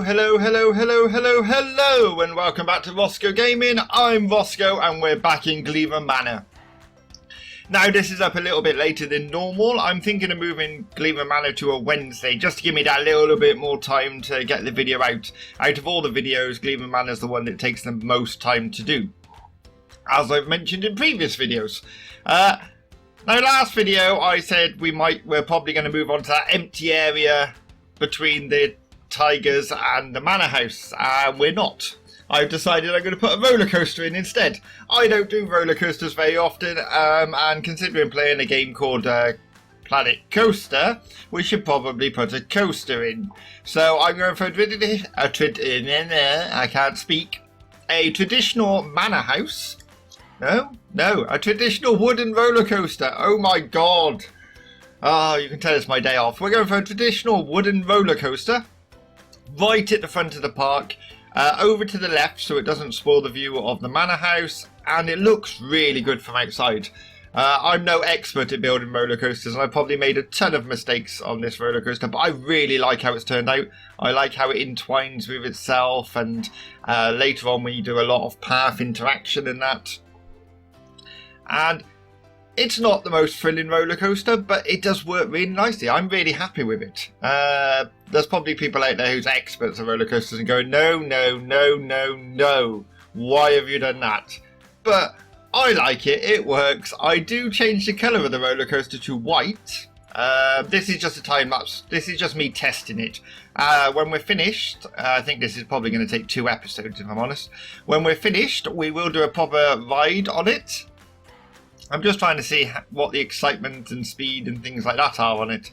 hello, and welcome back to Rossgo Gaming. I'm Rossgo, and we're back in Glevum Manor. Now, this is up a little bit later than normal. I'm thinking of moving Glevum Manor to a Wednesday, just to give me that little bit more time to get the video out. Out of all the videos, Glevum Manor is the one that takes the most time to do, as I've mentioned in previous videos. Now, last video, I said we're probably going to move on to that empty area between the tigers and the manor house, and we're not. I've decided I'm going to put a roller coaster in instead. I don't do roller coasters very often, and considering playing a game called Planet Coaster, we should probably put a coaster in. So I'm going for a traditional manor house. No, a traditional wooden roller coaster. Oh my god. Oh, you can tell it's my day off. We're going for a traditional wooden roller coaster. Right at the front of the park, over to the left so it doesn't spoil the view of the manor house, and it looks really good from outside. I'm no expert at building roller coasters, and I probably made a ton of mistakes on this roller coaster, but I really like how it's turned out. I like how it entwines with itself, and later on we do a lot of path interaction and that. And it's not the most thrilling roller coaster, but it does work really nicely. I'm really happy with it. There's probably people out there who's experts at roller coasters and going, no. Why have you done that? But I like it. It works. I do change the colour of the roller coaster to white. This is just a time lapse. This is just me testing it. When we're finished, I think this is probably going to take 2 episodes if I'm honest. When we're finished, we will do a proper ride on it. I'm just trying to see what the excitement and speed and things like that are on it.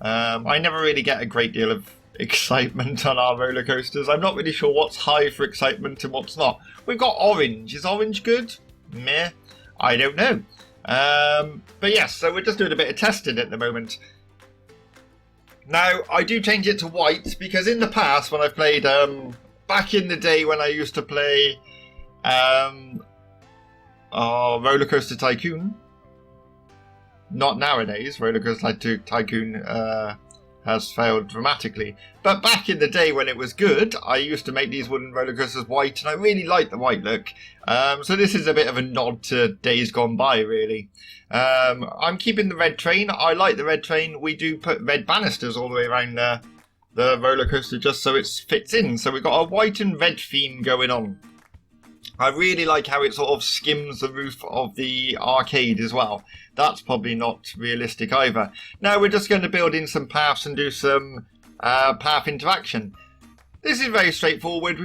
I never really get a great deal of excitement on our roller coasters. I'm not really sure what's high for excitement and what's not. We've got orange. Is orange good? Meh. I don't know. But yes, so we're just doing a bit of testing at the moment. Now, I do change it to white because in the past when I played, back in the day when I used to play Roller Coaster Tycoon. Not nowadays. Roller Coaster Tycoon has failed dramatically. But back in the day when it was good, I used to make these wooden roller coasters white, and I really like the white look. So this is a bit of a nod to days gone by, really. I'm keeping the red train. I like the red train. We do put red banisters all the way around the roller coaster just so it fits in. So we've got a white and red theme going on. I really like how it sort of skims the roof of the arcade as well. That's probably not realistic either. Now we're just going to build in some paths and do some path interaction. This is very straightforward.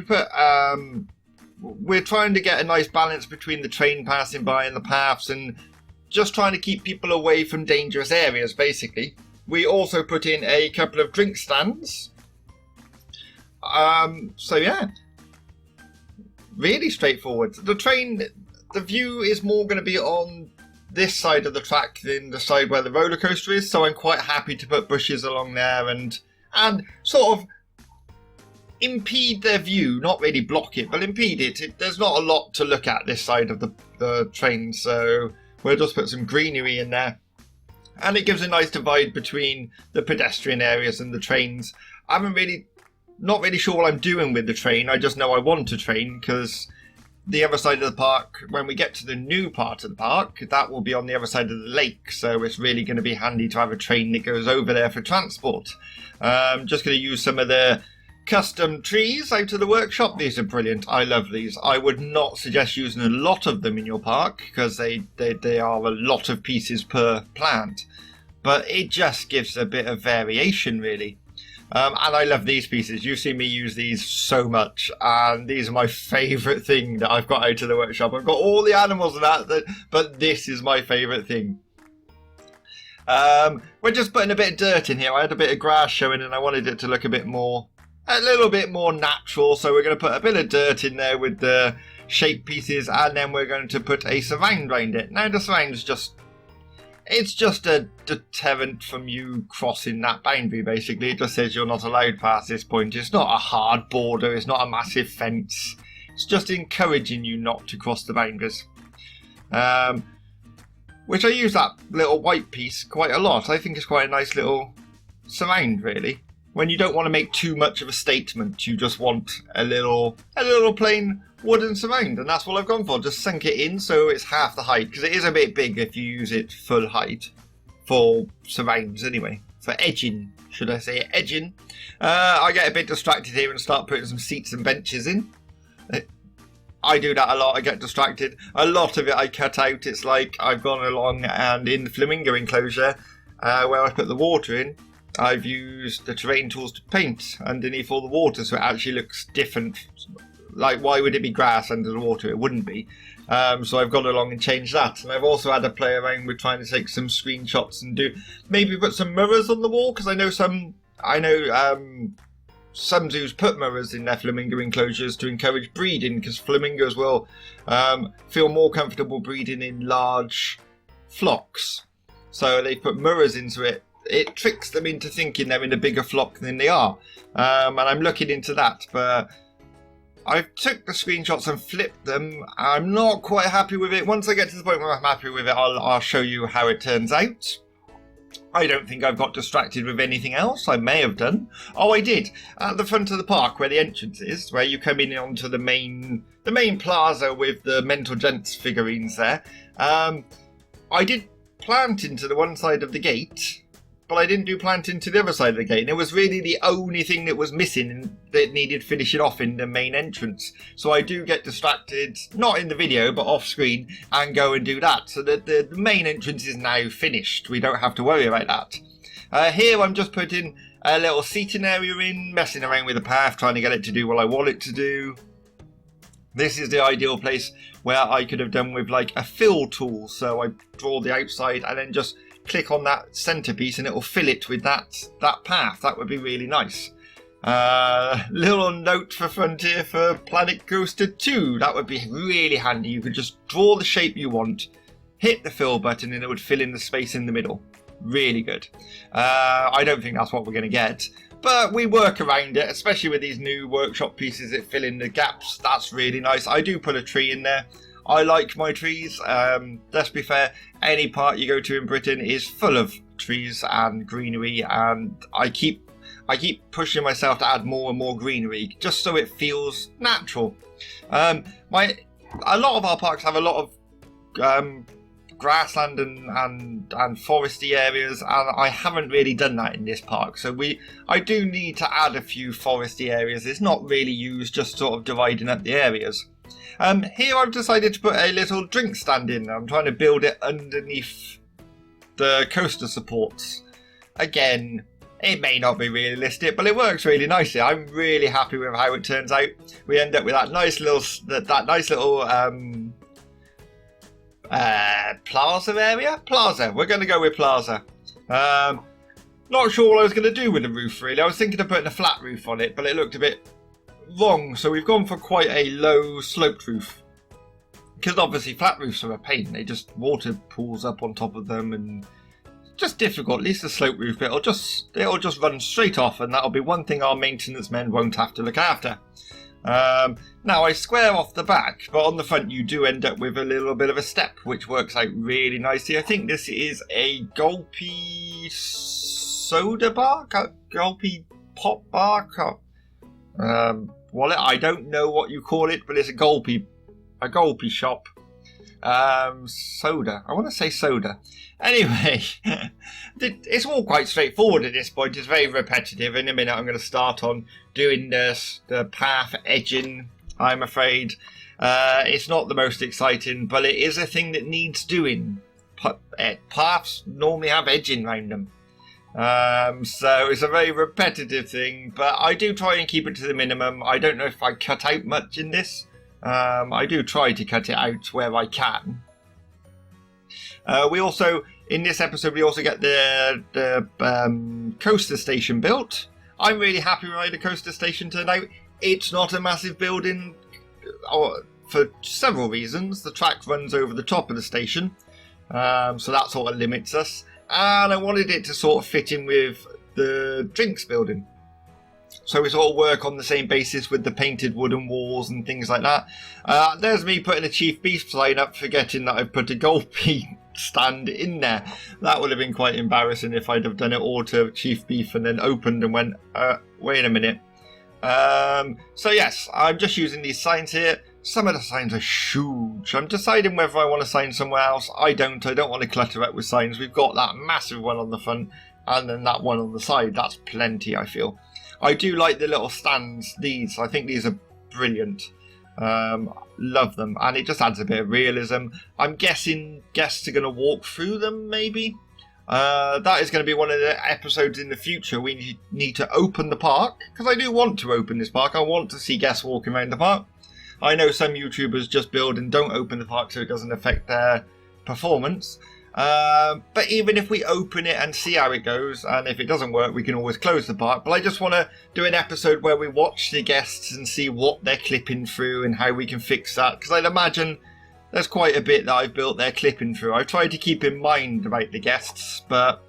We're trying to get a nice balance between the train passing by and the paths, and just trying to keep people away from dangerous areas, basically. We also put in a couple of drink stands. So yeah. Really straightforward. The train, the view is more going to be on this side of the track than the side where the roller coaster is, so I'm quite happy to put bushes along there and sort of impede their view, not really block it, but impede it. There's not a lot to look at this side of the train, so we'll just put some greenery in there. And it gives a nice divide between the pedestrian areas and the trains. Not really sure what I'm doing with the train. I just know I want a train because the other side of the park, when we get to the new part of the park, that will be on the other side of the lake. So it's really going to be handy to have a train that goes over there for transport. Just going to use some of the custom trees out of the workshop. These are brilliant. I love these. I would not suggest using a lot of them in your park because they are a lot of pieces per plant. But it just gives a bit of variation, really. And I love these pieces. You see me use these so much, and these are my favourite thing that I've got out of the workshop. I've got all the animals and that, but this is my favourite thing. We're just putting a bit of dirt in here. I had a bit of grass showing, and I wanted it to look a little bit more natural. So we're going to put a bit of dirt in there with the shape pieces, and then we're going to put a surround around it. Now the surround's it's just a deterrent from you crossing that boundary, basically. It just says you're not allowed past this point. It's not a hard border. It's not a massive fence. It's just encouraging you not to cross the boundaries. Which I use that little white piece quite a lot. I think it's quite a nice little surround, really. when you don't want to make too much of a statement. You just want a little plain wooden surround, and that's what I've gone for. Just sunk it in so it's half the height, because it is a bit big if you use it full height for surrounds anyway. For edging, should I say edging. I get a bit distracted here and start putting some seats and benches in. I do that a lot. I get distracted. A lot of it I cut out. It's like I've gone along and in the flamingo enclosure where I put the water in, I've used the terrain tools to paint underneath all the water so it actually looks different. Like, why would it be grass under the water? It wouldn't be. So I've gone along and changed that. And I've also had to play around with trying to take some screenshots and maybe put some mirrors on the wall, because I know some zoos put mirrors in their flamingo enclosures to encourage breeding, because flamingos will feel more comfortable breeding in large flocks. So they put mirrors into it. It tricks them into thinking they're in a bigger flock than they are. And I'm looking into that, but I've took the screenshots and flipped them. I'm not quite happy with it. Once I get to the point where I'm happy with it, I'll show you how it turns out. I don't think I've got distracted with anything else. I may have done. Oh, I did. At the front of the park, where the entrance is, where you come in onto the main plaza with the Mental Gents figurines there. I did plant into the one side of the gate, but I didn't do planting to the other side of the gate, and it was really the only thing that was missing and that needed finishing off in the main entrance. So I do get distracted, not in the video but off screen, and go and do that, so that the main entrance is now finished. We don't have to worry about that. Here I'm just putting a little seating area in, messing around with the path, trying to get it to do what I want it to do. This is the ideal place where I could have done with like a fill tool, so I draw the outside and then just click on that centerpiece and it will fill it with that path. That would be really nice. Little note for Frontier for Planet Coaster 2. That would be really handy. You could just draw the shape you want, hit the fill button, and it would fill in the space in the middle. Really good. I don't think that's what we're going to get, but we work around it, especially with these new workshop pieces that fill in the gaps. That's really nice. I do put a tree in there. I like my trees. Let's be fair, any part you go to in Britain is full of trees and greenery, and I keep pushing myself to add more and more greenery just so it feels natural. A lot of our parks have a lot of grassland and foresty areas, and I haven't really done that in this park, so I do need to add a few foresty areas. It's not really used, just sort of dividing up the areas. Here I've decided to put a little drink stand in. I'm trying to build it underneath the coaster supports. Again, it may not be realistic, but it works really nicely. I'm really happy with how it turns out. We end up with that nice little plaza area? Plaza. We're going to go with plaza. Not sure what I was going to do with the roof, really. I was thinking of putting a flat roof on it, but it looked a bit wrong, so we've gone for quite a low sloped roof, because obviously flat roofs are a pain. They just water pools up on top of them and just difficult. At least the slope roof, it'll just run straight off, and that'll be one thing our maintenance men won't have to look after. Now I square off the back, but on the front you do end up with a little bit of a step, which works out really nicely. I think this is a gulpy soda bar, gulpy pop bar, wallet. I don't know what you call it, but it's a gulpy shop. Soda. I want to say soda. Anyway, it's all quite straightforward at this point. It's very repetitive. In a minute I'm going to start on doing the path edging, I'm afraid. It's not the most exciting, but it is a thing that needs doing. Paths normally have edging around them. So it's a very repetitive thing, but I do try and keep it to the minimum. I don't know if I cut out much in this. I do try to cut it out where I can. We also, in this episode, we also get the coaster station built. I'm really happy with how the coaster station turned out. It's not a massive building for several reasons. The track runs over the top of the station, so that sort of limits us. And I wanted it to sort of fit in with the drinks building, so we sort of work on the same basis with the painted wooden walls and things like that. There's me putting a Chief Beef sign up, forgetting that I've put a gulpy stand in there. That would have been quite embarrassing if I'd have done it all to Chief Beef and then opened and went, wait a minute. So yes, I'm just using these signs here. Some of the signs are huge. I'm deciding whether I want to sign somewhere else. I don't want to clutter up with signs. We've got that massive one on the front and then that one on the side. That's plenty, I feel. I do like the little stands, these. I think these are brilliant. Love them. And it just adds a bit of realism. I'm guessing guests are going to walk through them, maybe? That is going to be one of the episodes in the future. We need to open the park, because I do want to open this park. I want to see guests walking around the park. I know some YouTubers just build and don't open the park so it doesn't affect their performance. But even if we open it and see how it goes, and if it doesn't work, we can always close the park. But I just want to do an episode where we watch the guests and see what they're clipping through and how we can fix that. Because I'd imagine there's quite a bit that I've built they're clipping through. I've tried to keep in mind about the guests, but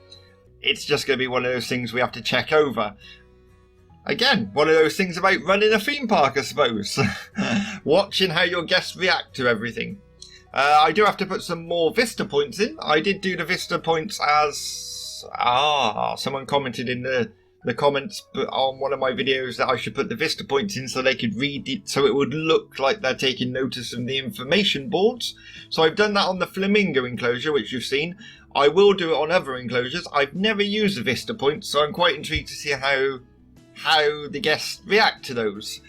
it's just going to be one of those things we have to check over. Again, one of those things about running a theme park, I suppose. Watching how your guests react to everything. I do have to put some more Vista points in. I did do the Vista points as... someone commented in the comments on one of my videos that I should put the Vista points in so they could read it, so it would look like they're taking notice of the information boards. So I've done that on the flamingo enclosure, which you've seen. I will do it on other enclosures. I've never used the Vista points, so I'm quite intrigued to see how the guests react to those.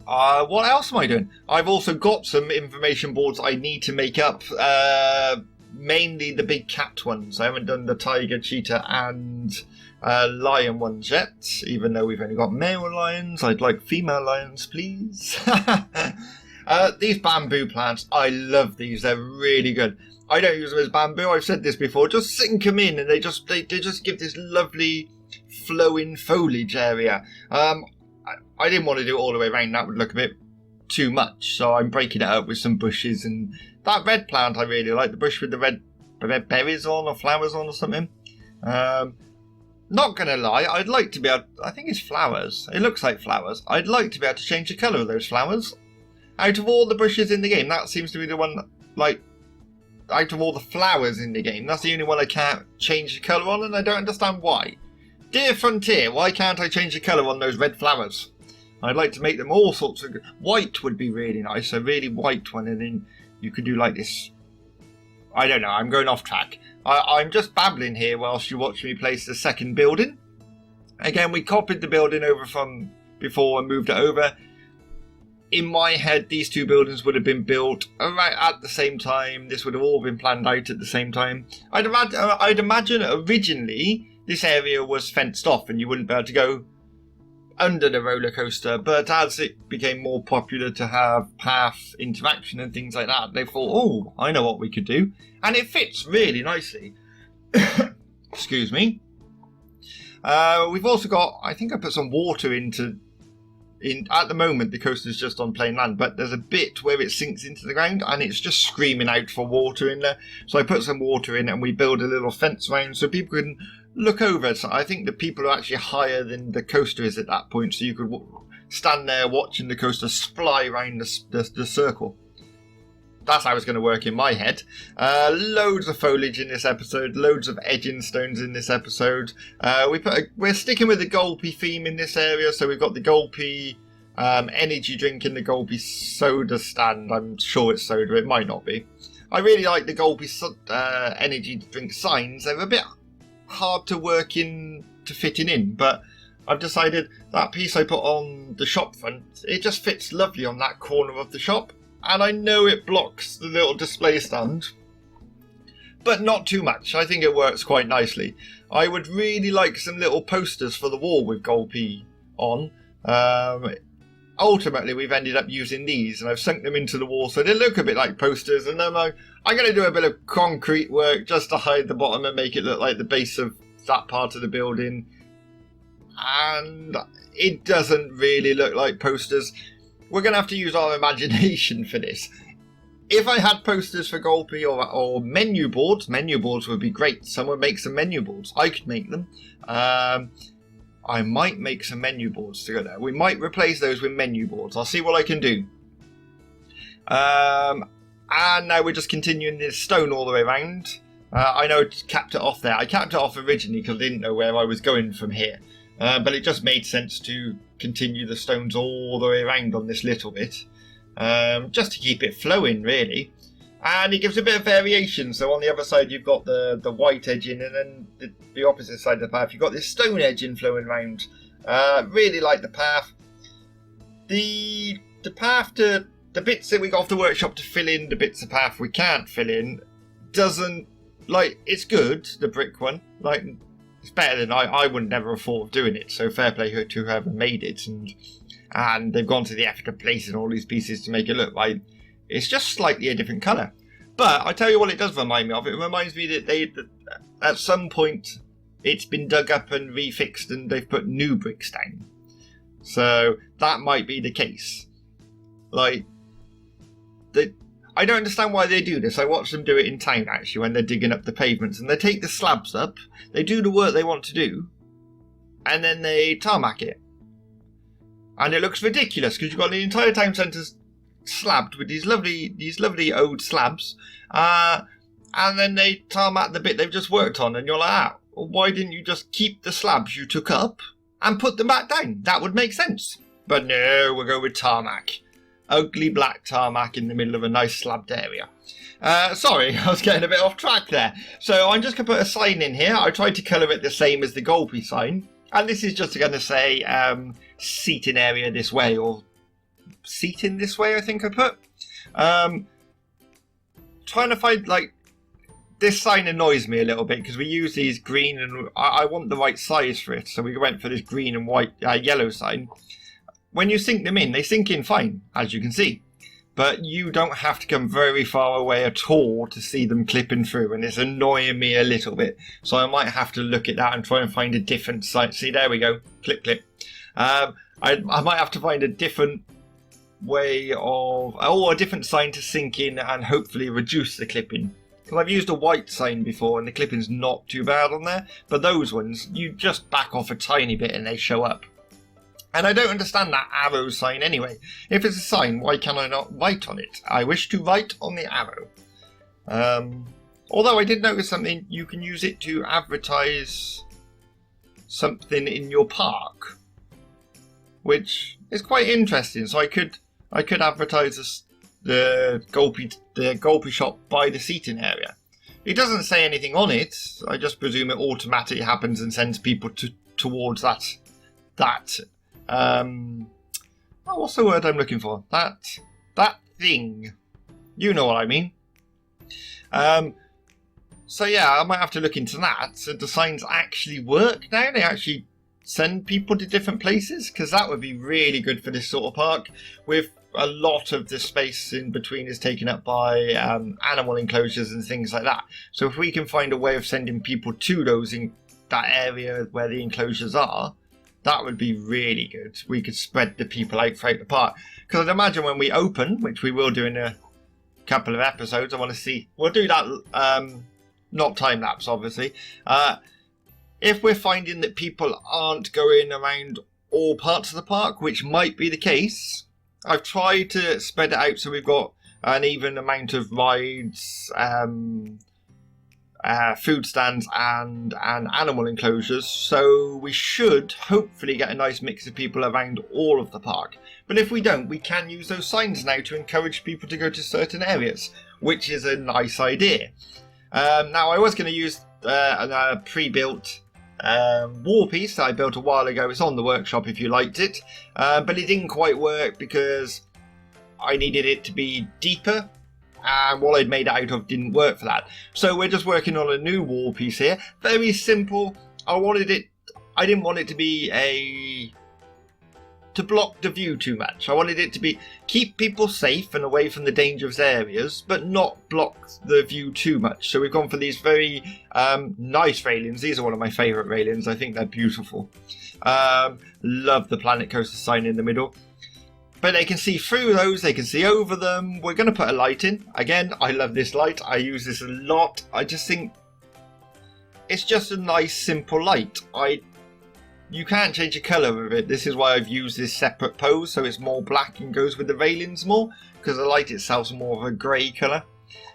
What else am I doing? I've also got some information boards I need to make up, mainly the big cat ones. I haven't done the tiger, cheetah and lion ones yet, even though we've only got male lions. I'd like female lions, please. These bamboo plants, I love these. They're really good. I don't use them as bamboo. I've said this before. Just sink them in and they just give this lovely flowing foliage area. I didn't want to do it all the way around. That would look a bit too much. So I'm breaking it up with some bushes. And that red plant I really like. The bush with the red berries on or flowers on or something. Not going to lie. I'd like to be able... I think it's flowers. It looks like flowers. I'd like to be able to change the colour of those flowers. Out of all the bushes in the game, that seems to be the one, like... Out of all the flowers in the game, that's the only one I can't change the colour on, and I don't understand why. Dear Frontier, why can't I change the colour on those red flowers? I'd like to make them all sorts of... White would be really nice, a really white one, and then you could do like this. I don't know, I'm going off track. I'm just babbling here whilst you watch me place the second building. Again, we copied the building over from before and moved it over. In my head, these two buildings would have been built right at the same time. This would have all been planned out at the same time. I'd imagine originally this area was fenced off and you wouldn't be able to go under the roller coaster. But as it became more popular to have path interaction and things like that, they thought, oh, I know what we could do. And it fits really nicely. Excuse me. We've also got, I think I put some water at the moment the coaster's just on plain land, but there's a bit where it sinks into the ground and it's just screaming out for water in there. So I put some water in and we build a little fence around so people can look over. So I think the people are actually higher than the coaster is at that point, so you could stand there watching the coaster fly around the circle. That's how it's going to work in my head. Loads of foliage in this episode, loads of edging stones in this episode. We're sticking with the Gulpy theme in this area, so we've got the Gulpy energy drink and the Gulpy soda stand. I'm sure it's soda, it might not be. I really like the Gulpy energy drink signs. They're a bit hard to work in, to fitting in, but I've decided that piece I put on the shop front, it just fits lovely on that corner of the shop. And I know it blocks the little display stand, but not too much. I think it works quite nicely. I would really like some little posters for the wall with Gulpy on. Ultimately, we've ended up using these, and I've sunk them into the wall so they look a bit like posters. And then I'm going to do a bit of concrete work just to hide the bottom and make it look like the base of that part of the building. And it doesn't really look like posters. We're going to have to use our imagination for this. If I had posters for Gulpy or menu boards would be great. Someone make some menu boards. I could make them. I might make some menu boards together. We might replace those with menu boards. I'll see what I can do. And now we're just continuing this stone all the way around. I know I capped it off there. I capped it off originally because I didn't know where I was going from here. But it just made sense to continue the stones all the way around on this little bit. Just to keep it flowing, really. And it gives a bit of variation. So on the other side you've got the white edging, and then the opposite side of the path you've got this stone edging flowing around. Really like the path. The path to the bits that we got off the workshop to fill in the bits of path we can't fill in doesn't, like, it's good, the brick one. Like, it's better than I would never have thought of doing it. So fair play to whoever made it, and they've gone to the effort of placing all these pieces to make it look like it's just slightly a different colour. But I tell you what it does remind me of. It reminds me that at some point it's been dug up and refixed and they've put new bricks down. So that might be the case. Like, I don't understand why they do this. I watch them do it in town, actually, when they're digging up the pavements. And they take the slabs up, they do the work they want to do, and then they tarmac it. And it looks ridiculous, because you've got the entire town centre slabbed with these lovely old slabs. And then they tarmac the bit they've just worked on, and you're like, well, why didn't you just keep the slabs you took up and put them back down? That would make sense. But no, we'll go with tarmac. Ugly black tarmac in the middle of a nice slabbed area. Sorry, I was getting a bit off track there. So I'm just going to put a sign in here. I tried to colour it the same as the Golpy sign. And this is just going to say seating area this way, or seating this way, I think I put. Trying to find, like, this sign annoys me a little bit because we use these green, and I want the right size for it. So we went for this green and white, yellow sign. When you sink them in, they sink in fine, as you can see. But you don't have to come very far away at all to see them clipping through, and it's annoying me a little bit. So I might have to look at that and try and find a different sign. See, there we go. Clip, clip. I might have to find a different way of, or a different sign to sink in and hopefully reduce the clipping. Because I've used a white sign before and the clipping's not too bad on there. But those ones, you just back off a tiny bit and they show up. And I don't understand that arrow sign anyway. If it's a sign, why can I not write on it? I wish to write on the arrow. Although I did notice something, you can use it to advertise something in your park, which is quite interesting. So I could advertise the Golpy shop by the seating area. It doesn't say anything on it. I just presume it automatically happens and sends people towards that. What's the word I'm looking for? That thing. You know what I mean. So yeah, I might have to look into that. So the signs actually work now? They actually send people to different places? Because that would be really good for this sort of park, with a lot of the space in between is taken up by animal enclosures and things like that. So if we can find a way of sending people to those in that area where the enclosures are, that would be really good. We could spread the people out throughout the park. Because I'd imagine when we open, which we will do in a couple of episodes, I want to see, we'll do that, not time-lapse obviously. If we're finding that people aren't going around all parts of the park, which might be the case, I've tried to spread it out so we've got an even amount of rides, food stands and animal enclosures, so we should hopefully get a nice mix of people around all of the park. But if we don't, we can use those signs now to encourage people to go to certain areas, which is a nice idea. Now I was going to use a pre-built wall piece that I built a while ago. It's on the workshop if you liked it, but it didn't quite work because I needed it to be deeper, and what I'd made it out of didn't work for that. So we're just working on a new wall piece here. Very simple. I didn't want it to be to block the view too much. I wanted it to keep people safe and away from the dangerous areas, but not block the view too much. So we've gone for these very nice railings. These are one of my favourite railings. I think they're beautiful. Love the Planet Coaster sign in the middle. But they can see through those, they can see over them. We're going to put a light in. Again, I love this light. I use this a lot. I just think it's just a nice, simple light. you can't change the colour of it. This is why I've used this separate pose, so it's more black and goes with the railings more, because the light itself is more of a grey colour.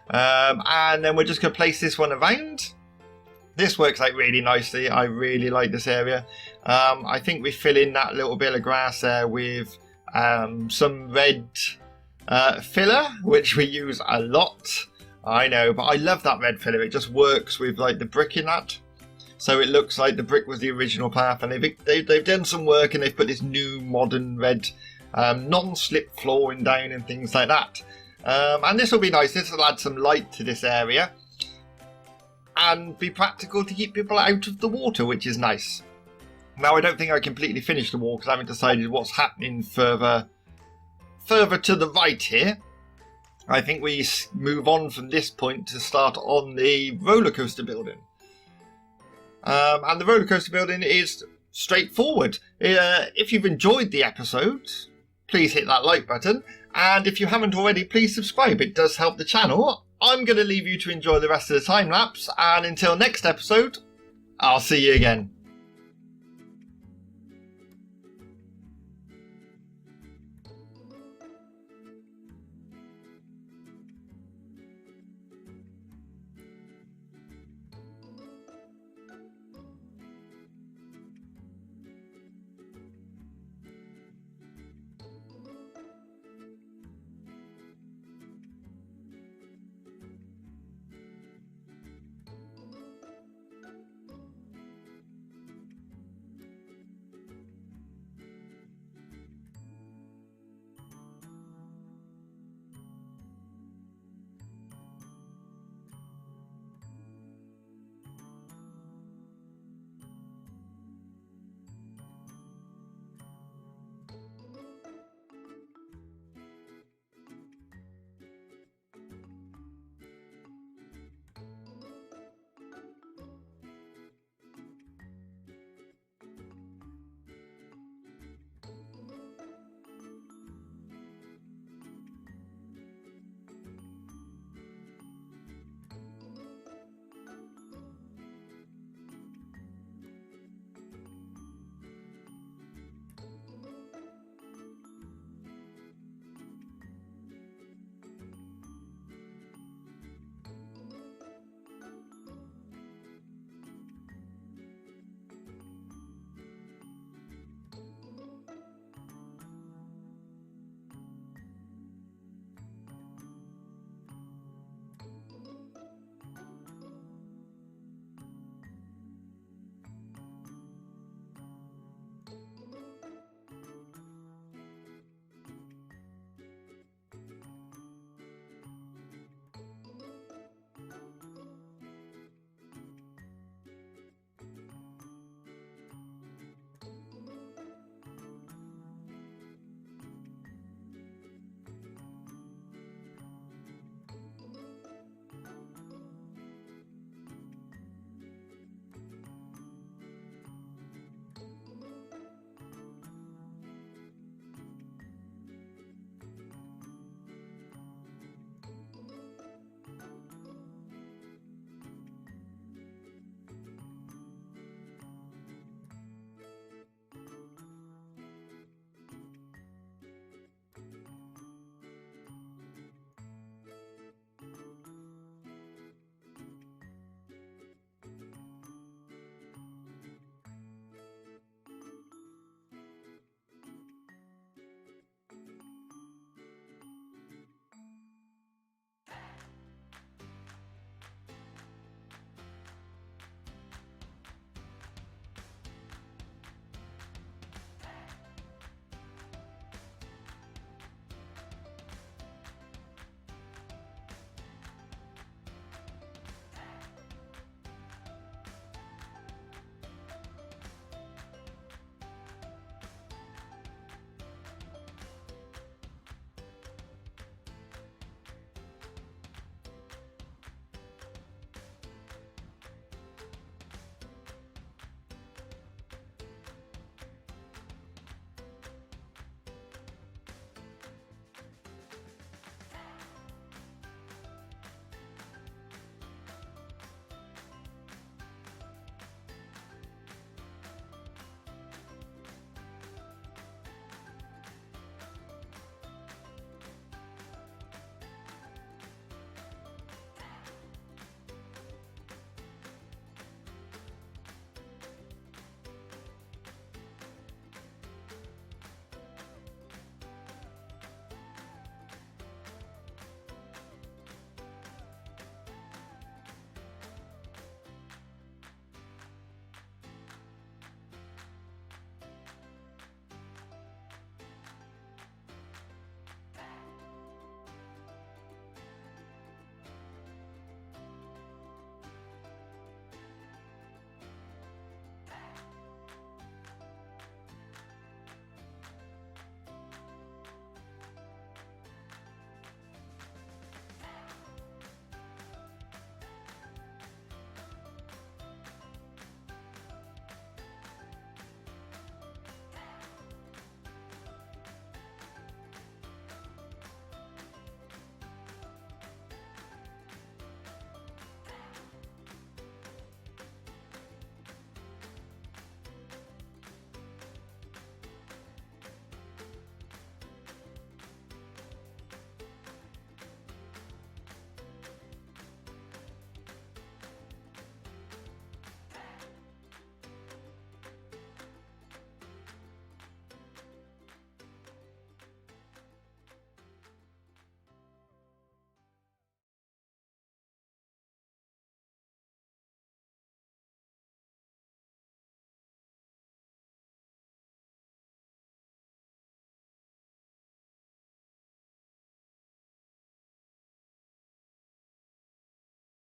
And then we're just going to place this one around. This works out really nicely. I really like this area. I think we fill in that little bit of grass there with some red filler, which we use a lot. I know, but I love that red filler. It just works with like the brick in that. So it looks like the brick was the original path, and they've done some work and they've put this new modern red non-slip flooring down and things like that. And this will be nice. This will add some light to this area and be practical to keep people out of the water, which is nice. Now, I don't think I completely finished the wall because I haven't decided what's happening further to the right here. I think we move on from this point to start on the roller coaster building. And the roller coaster building is straightforward. If you've enjoyed the episode, please hit that like button. And if you haven't already, please subscribe. It does help the channel. I'm going to leave you to enjoy the rest of the time lapse. And until next episode, I'll see you again.